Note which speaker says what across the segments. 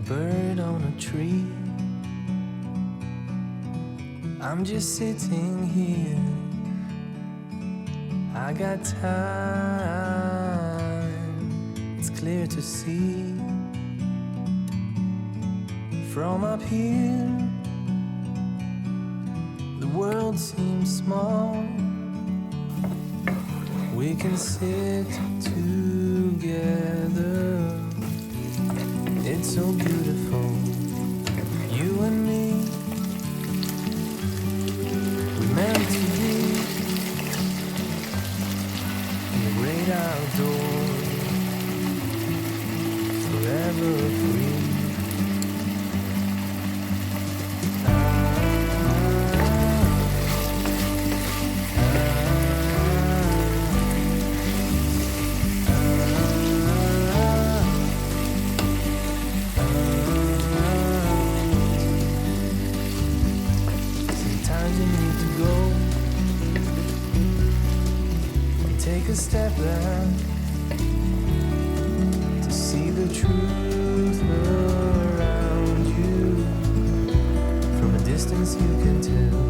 Speaker 1: bird on a tree. I'm just sitting here. I got time, it's clear to see. From up here, the world seems small. We can sit together. It's so beautiful, you and me. We're meant to be in the great outdoors, forever free. You need to go and take a step back to see the truth around you. From a distance you can tell.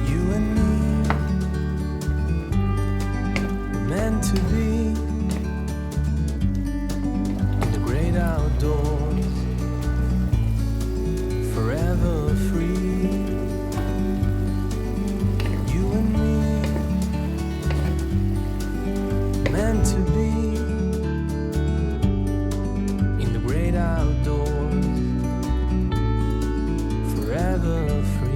Speaker 1: You and me were meant to be in the great outdoors, forever free. You and me, meant to be in the great outdoors, forever free.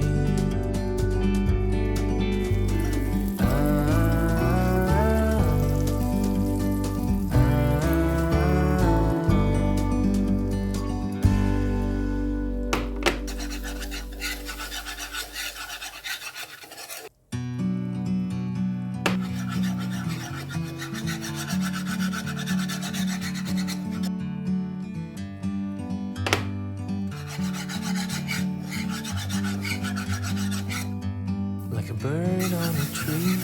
Speaker 1: Like a bird on a tree,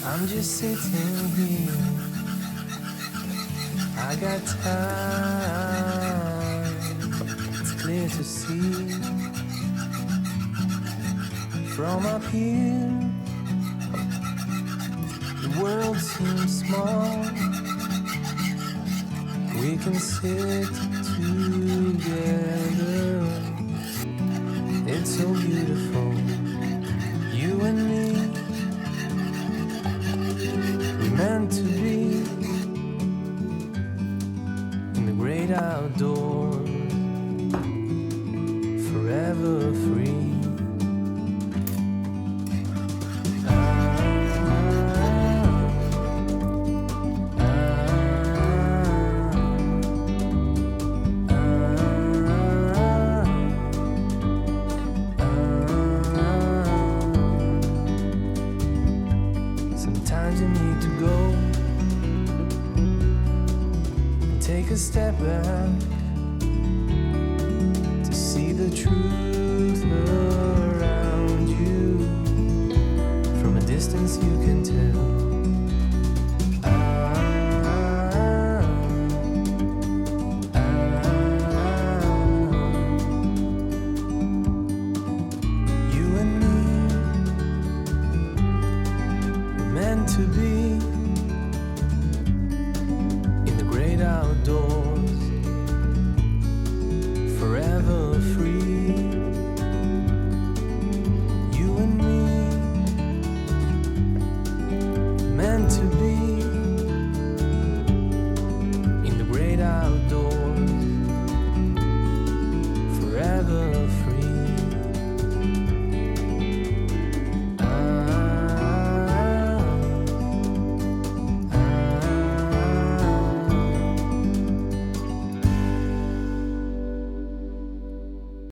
Speaker 1: I'm just sitting here. I got time, it's clear to see. From up here, the world seems small. We can sit together. It's so beautiful, you and me. We're meant to be in the great outdoors, forever free. Sometimes you need to go and take a step back